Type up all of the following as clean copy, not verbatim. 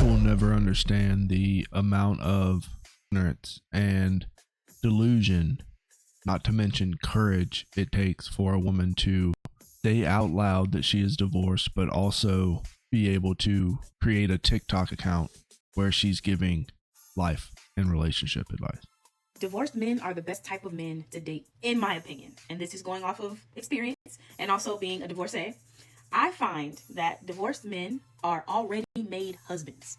will never understand the amount of ignorance and delusion, not to mention courage, it takes for a woman to say out loud that she is divorced, but also be able to create a TikTok account where she's giving life and relationship advice. Divorced men are the best type of men to date, in my opinion. And this is going off of experience and also being a divorcee. I find that divorced men are already made husbands.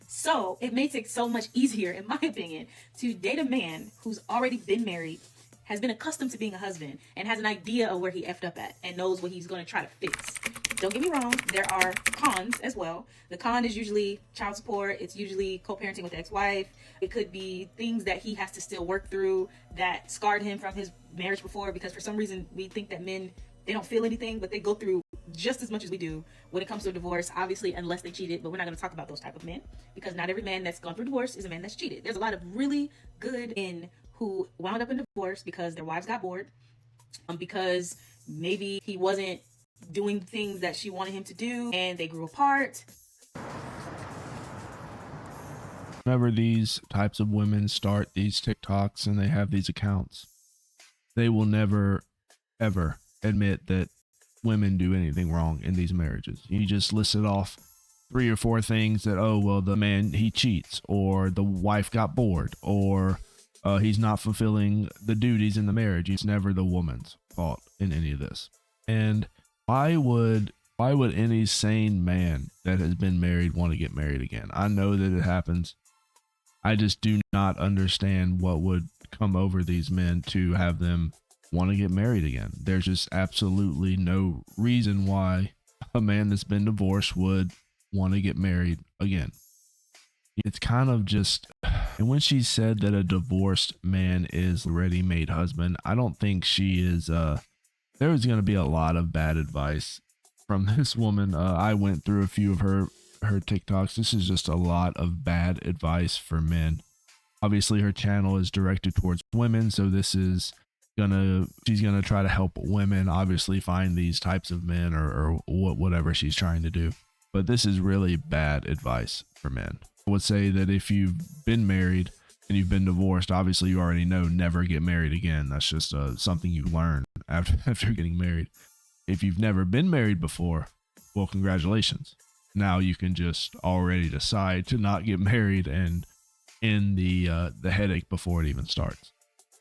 So it makes it so much easier, in my opinion, to date a man who's already been married, has been accustomed to being a husband, and has an idea of where he effed up at and knows what he's going to try to fix. Don't get me wrong, there are cons as well. The con is usually child support. It's usually co-parenting with the ex-wife. It could be things that he has to still work through that scarred him from his marriage before, because for some reason we think that men, they don't feel anything, but they go through just as much as we do when it comes to a divorce, obviously, unless they cheated. But we're not going to talk about those type of men, because not every man that's gone through divorce is a man that's cheated. There's a lot of really good men who wound up in divorce because their wives got bored, because maybe he wasn't doing things that she wanted him to do and they grew apart. Whenever these types of women start these TikToks and they have these accounts, they will never, ever admit that women do anything wrong in these marriages. You just listed off 3 or 4 things that, oh, well, the man, he cheats, or the wife got bored, or he's not fulfilling the duties in the marriage. It's never the woman's fault in any of this. And why would any sane man that has been married want to get married again? I know that it happens. I just do not understand what would come over these men to have them want to get married again. There's just absolutely no reason why a man that's been divorced would want to get married again. It's kind of just, and when she said that a divorced man is a ready-made husband, I don't think she is, there was going to be a lot of bad advice from this woman. I went through a few of her TikToks. This is just a lot of bad advice for men. Obviously, her channel is directed towards women, so this is she's gonna try to help women obviously find these types of men, or whatever she's trying to do. But this is really bad advice for men. I would say that if you've been married and you've been divorced, obviously you already know never get married again. That's just something you learn after getting married. If you've never been married before, well, congratulations. Now you can just already decide to not get married and end the headache before it even starts.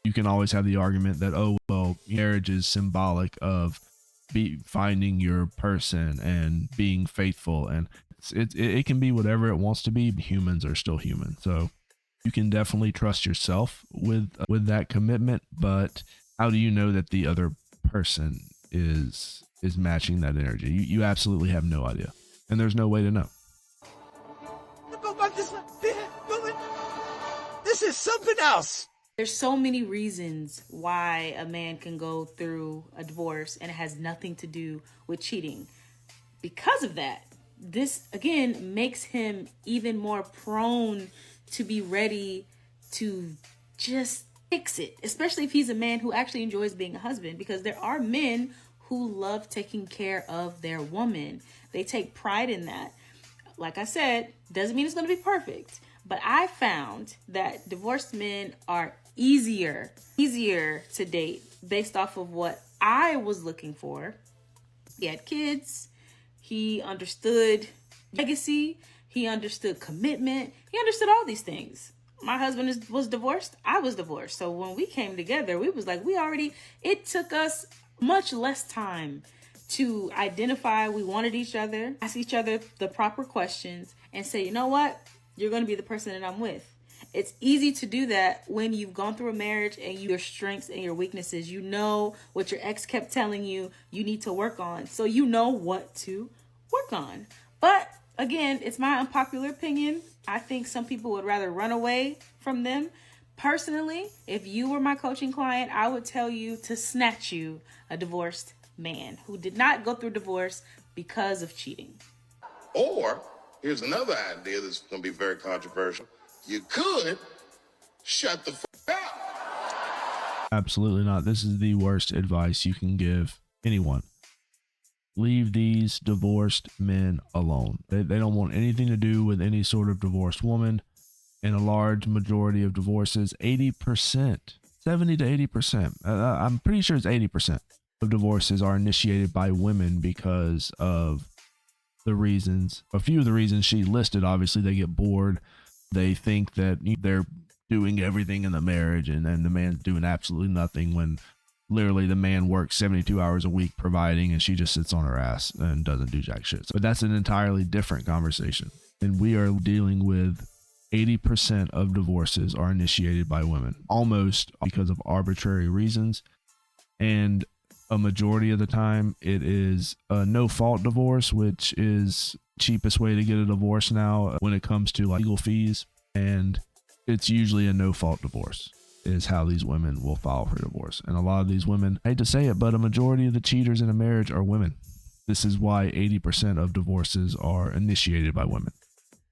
You can always have the argument that, oh, well, marriage is symbolic of finding your person and being faithful, and it can be whatever it wants to be. Humans are still human, so you can definitely trust yourself with that commitment. But how do you know that the other person is matching that energy? You absolutely have no idea, and there's no way to know. This is something else. There's so many reasons why a man can go through a divorce, and it has nothing to do with cheating. Because of that, this again makes him even more prone to be ready to just fix it, especially if he's a man who actually enjoys being a husband, because there are men who love taking care of their woman. They take pride in that. Like I said, doesn't mean it's going to be perfect, but I found that divorced men are easier to date based off of what I was looking for. He had kids. He understood legacy. He understood commitment. He understood all these things. My husband was divorced. I was divorced. So when we came together, we was like, it took us much less time to identify we wanted each other, ask each other the proper questions, and say, you know what? You're going to be the person that I'm with. It's easy to do that when you've gone through a marriage and your strengths and your weaknesses. You know what your ex kept telling you need to work on. So you know what to work on. But again, it's my unpopular opinion. I think some people would rather run away from them. Personally, if you were my coaching client, I would tell you to snatch you a divorced man who did not go through divorce because of cheating. Or here's another idea that's going to be very controversial. You could shut the fuck up. Absolutely not. This is the worst advice you can give anyone. Leave these divorced men alone. They don't want anything to do with any sort of divorced woman. In a large majority of divorces, 80%, 70 to 80%, I'm pretty sure it's 80% of divorces are initiated by women because of the reasons, a few of the reasons she listed. Obviously, they get bored. They think that they're doing everything in the marriage and the man's doing absolutely nothing when literally the man works 72 hours a week providing and she just sits on her ass and doesn't do jack shit. But that's an entirely different conversation. And we are dealing with 80% of divorces are initiated by women, almost because of arbitrary reasons. And a majority of the time it is a no-fault divorce, which is cheapest way to get a divorce now when it comes to like legal fees. And it's usually a no-fault divorce is how these women will file for divorce. And a lot of these women, I hate to say it, but a majority of the cheaters in a marriage are women. This is why 80% of divorces are initiated by women.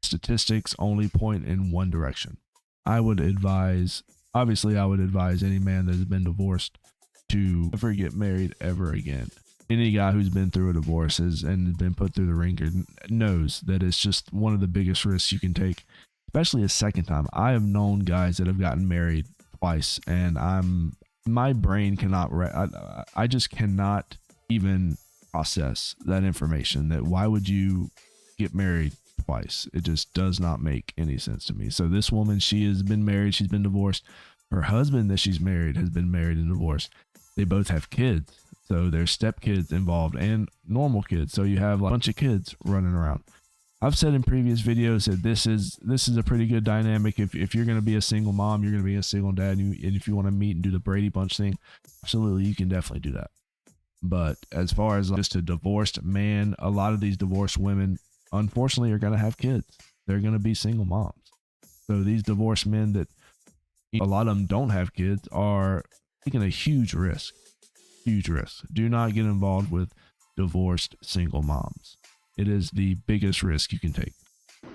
Statistics only point in one direction. I would advise any man that has been divorced to never get married ever again. Any guy who's been through a divorce and been put through the ringer knows that it's just one of the biggest risks you can take, especially a second time. I have known guys that have gotten married twice, and my brain cannot, I just cannot even process that information. That why would you get married twice? It just does not make any sense to me. So this woman, she has been married, she's been divorced. Her husband that she's married has been married and divorced. They both have kids, so there's stepkids involved and normal kids. So you have like a bunch of kids running around. I've said in previous videos that this is a pretty good dynamic. If you're going to be a single mom, you're going to be a single dad, and if you want to meet and do the Brady Bunch thing, absolutely, you can definitely do that. But as far as just a divorced man, a lot of these divorced women, unfortunately, are going to have kids. They're going to be single moms. So these divorced men that a lot of them don't have kids are taking a huge risk. Huge risk. Do not get involved with divorced single moms. It is the biggest risk you can take.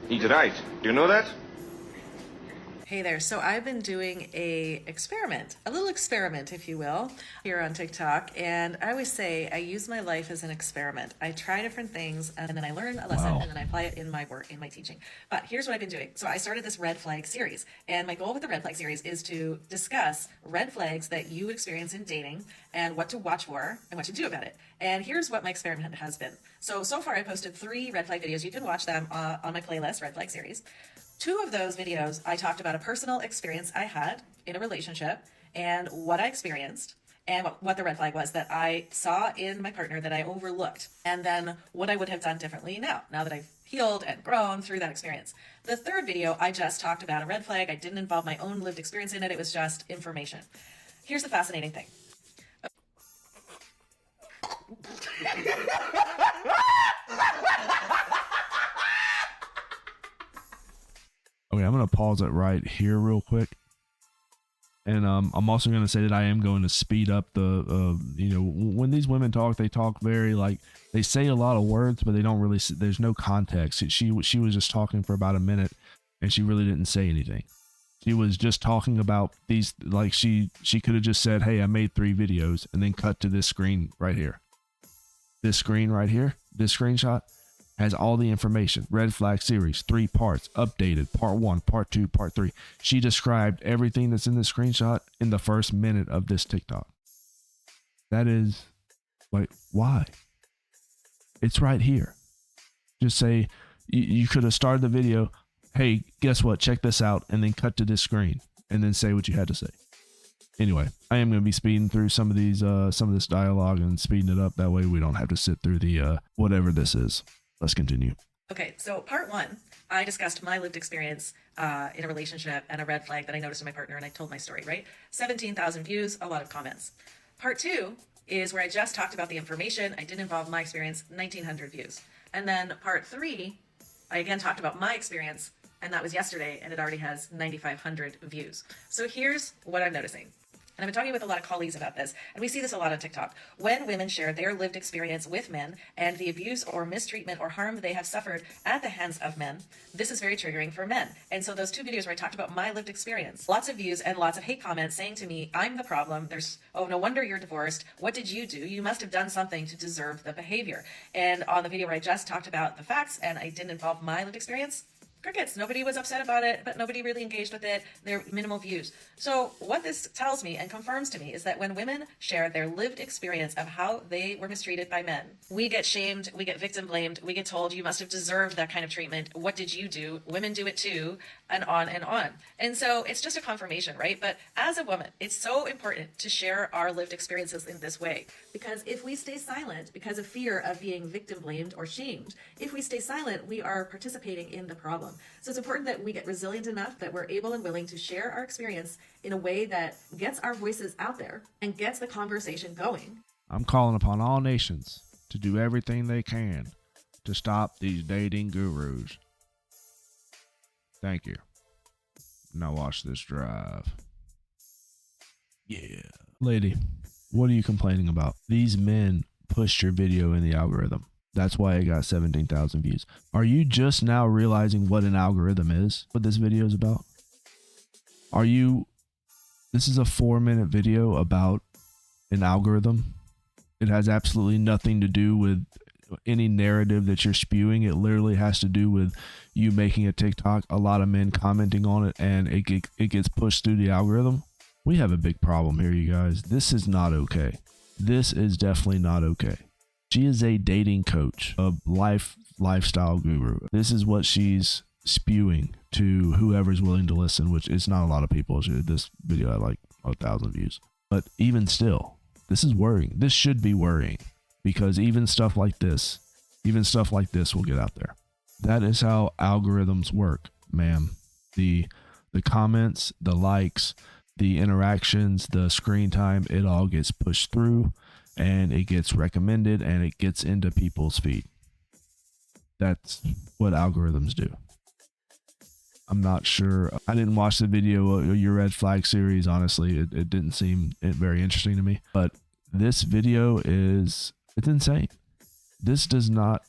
He's right. Do you know that? Hey there. So I've been doing a little experiment, if you will, here on TikTok. And I always say I use my life as an experiment. I try different things and then I learn a lesson and then I apply it in my work, in my teaching. But here's what I've been doing. So I started this red flag series, and my goal with the red flag series is to discuss red flags that you experience in dating and what to watch for and what to do about it. And here's what my experiment has been. So far I posted 3 red flag videos. You can watch them on my playlist, red flag series. 2 of those videos, I talked about a personal experience I had in a relationship and what I experienced and what the red flag was that I saw in my partner that I overlooked, and then what I would have done differently now that I've healed and grown through that experience. The 3rd video, I just talked about a red flag. I didn't involve my own lived experience in it. It was just information. Here's the fascinating thing. Okay, I'm going to pause it right here real quick. And I'm also going to say that I am going to speed up the, when these women talk, they talk very like, they say a lot of words, but they don't really, there's no context. She was just talking for about a minute and she really didn't say anything. She was just talking about these, like she could have just said, hey, I made 3 videos and then cut to this screen right here. This screen right here, this screenshot has all the information. Red flag series, 3 parts, updated, part 1, part 2, part 3. She described everything that's in the screenshot in the first minute of this TikTok. That is like, why? It's right here. Just say, you could have started the video, hey, guess what? Check this out, and then cut to this screen, and then say what you had to say. Anyway, I am going to be speeding through some of this dialogue and speeding it up. That way we don't have to sit through the whatever this is. Let's continue. Okay, so part 1, I discussed my lived experience in a relationship and a red flag that I noticed in my partner, and I told my story, right? 17,000 views, a lot of comments. Part 2 is where I just talked about the information. I didn't involve my experience, 1,900 views. And then part 3, I again talked about my experience, and that was yesterday, and it already has 9,500 views. So here's what I'm noticing. And I've been talking with a lot of colleagues about this, and we see this a lot on TikTok. When women share their lived experience with men and the abuse or mistreatment or harm they have suffered at the hands of men, this is very triggering for men. And so those 2 videos where I talked about my lived experience, lots of views and lots of hate comments saying to me, I'm the problem. Oh, no wonder you're divorced. What did you do? You must have done something to deserve the behavior. And on the video where I just talked about the facts and I didn't involve my lived experience, crickets. Nobody was upset about it, but nobody really engaged with it. There are minimal views. So what this tells me and confirms to me is that when women share their lived experience of how they were mistreated by men, we get shamed, we get victim blamed, we get told you must have deserved that kind of treatment. What did you do? Women do it too, and on and on. And so it's just a confirmation, right? But as a woman, it's so important to share our lived experiences in this way, because if we stay silent because of fear of being victim blamed or shamed, if we stay silent, we are participating in the problem. So it's important that we get resilient enough that we're able and willing to share our experience in a way that gets our voices out there and gets the conversation going. I'm calling upon all nations to do everything they can to stop these dating gurus. Thank you. Now watch this drive. Yeah. Lady, what are you complaining about? These men pushed your video in the algorithm. That's why it got 17,000 views. Are you just now realizing what an algorithm is? What this video is about? This is a 4-minute video about an algorithm. It has absolutely nothing to do with any narrative that you're spewing. It literally has to do with you making a TikTok, a lot of men commenting on it, and it gets pushed through the algorithm. We have a big problem here, you guys. This is not okay. This is definitely not okay. She is a dating coach, a lifestyle guru. This is what she's spewing to whoever's willing to listen, which is not a lot of people. This video had like 1,000 views. But even still, this is worrying. This should be worrying, because even stuff like this will get out there. That is how algorithms work, ma'am. The comments, the likes, the interactions, the screen time, it all gets pushed through and it gets recommended and it gets into people's feed. That's what algorithms do. I'm not sure. I didn't watch the video, your red flag series. Honestly, it didn't seem very interesting to me, but this video it's insane. This does not.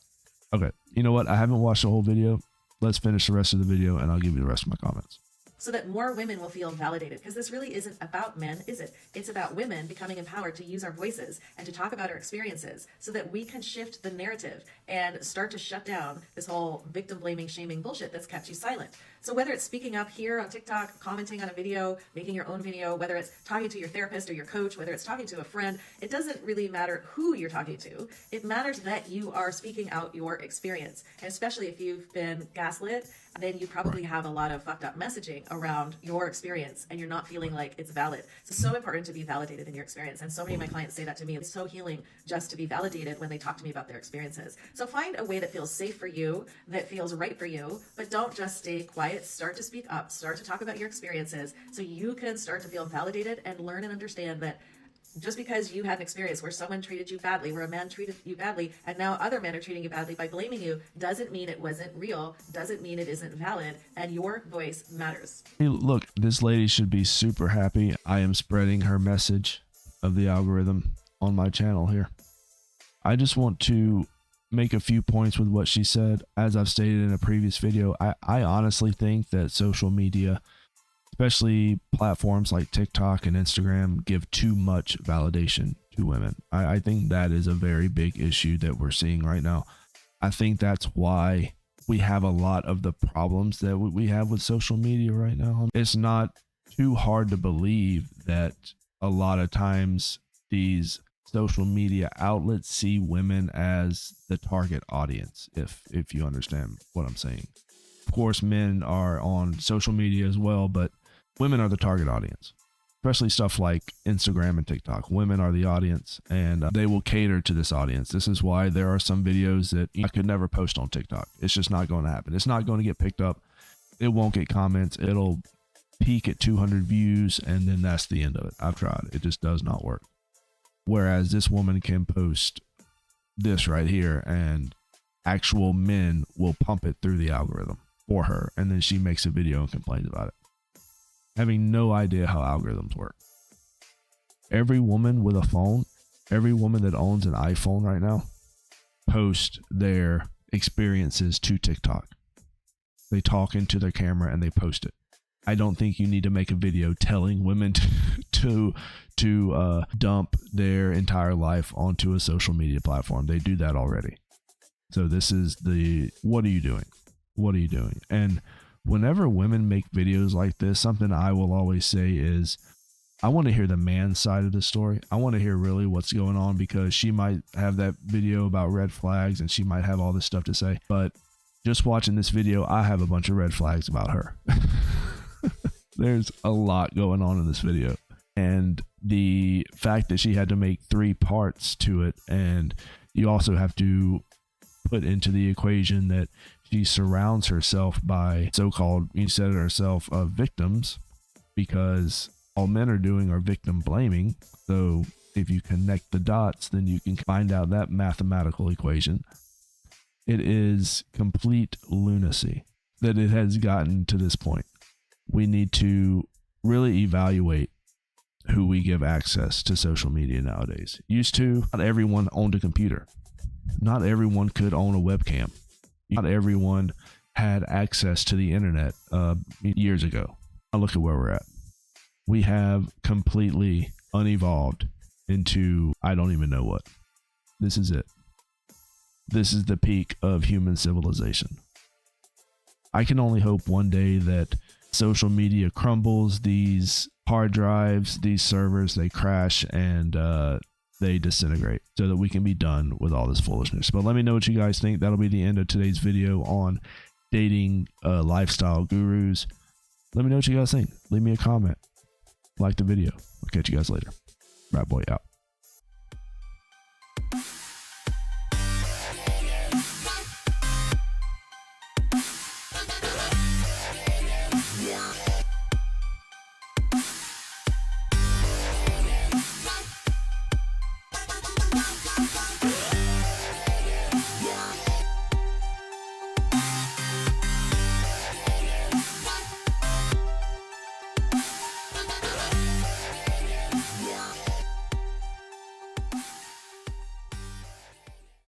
Okay. You know what? I haven't watched the whole video. Let's finish the rest of the video and I'll give you the rest of my comments. So that more women will feel validated, because this really isn't about men, is it? It's about women becoming empowered to use our voices and to talk about our experiences so that we can shift the narrative and start to shut down this whole victim blaming, shaming bullshit that's kept you silent. So whether it's speaking up here on TikTok, commenting on a video, making your own video, whether it's talking to your therapist or your coach, whether it's talking to a friend, it doesn't really matter who you're talking to. It matters that you are speaking out your experience. And especially if you've been gaslit, then you probably have a lot of fucked up messaging around your experience and you're not feeling like it's valid. So it's so important to be validated in your experience. And so many of my clients say that to me. It's so healing just to be validated when they talk to me about their experiences. So find a way that feels safe for you, that feels right for you, but don't just stay quiet. Start to speak up, start to talk about your experiences so you can start to feel validated and learn and understand that just because you had an experience where someone treated you badly, where a man treated you badly, and now other men are treating you badly by blaming you, doesn't mean it wasn't real, doesn't mean it isn't valid, and your voice matters. Hey, look, this lady should be super happy. I am spreading her message of the algorithm on my channel here. I just want to make a few points with what she said. As I've stated in a previous video, I honestly think that social media, especially platforms like TikTok and Instagram, give too much validation to women. I think that is a very big issue that we're seeing right now. I think that's why we have a lot of the problems that we have with social media right now. It's not too hard to believe that a lot of times these social media outlets see women as the target audience, if you understand what I'm saying. Of course, men are on social media as well, but women are the target audience, especially stuff like Instagram and TikTok. Women are the audience, and they will cater to this audience. This is why there are some videos that I could never post on TikTok. It's just not going to happen. It's not going to get picked up. It won't get comments. It'll peak at 200 views, and then that's the end of it. I've tried. It just does not work. Whereas this woman can post this right here, and actual men will pump it through the algorithm for her, and then she makes a video and complains about it, having no idea how algorithms work. Every woman with a phone, every woman that owns an iPhone right now, post their experiences to TikTok. They talk into their camera and they post it. I don't think you need to make a video telling women to dump their entire life onto a social media platform. They do that already. So this is what are you doing? What are you doing? And whenever women make videos like this, something I will always say is, I want to hear the man's side of the story. I want to hear really what's going on, because she might have that video about red flags and she might have all this stuff to say. But just watching this video, I have a bunch of red flags about her. There's a lot going on in this video. And the fact that she had to make 3 parts to it, and you also have to put into the equation that she surrounds herself by so-called, you said it herself, victims, because all men are doing are victim blaming. So if you connect the dots, then you can find out that mathematical equation. It is complete lunacy that it has gotten to this point. We need to really evaluate who we give access to social media nowadays. Used to, not everyone owned a computer. Not everyone could own a webcam. Not everyone had access to the internet years ago. Now look at where we're at. We have completely unevolved into I don't even know what. This is it. This is the peak of human civilization. I can only hope one day that social media crumbles, these hard drives, these servers, they crash and they disintegrate, so that we can be done with all this foolishness. But let me know what you guys think. That'll be the end of today's video on dating lifestyle gurus. Let me know what you guys think. Leave me a comment. Like the video. I'll catch you guys later. Rat Boy out.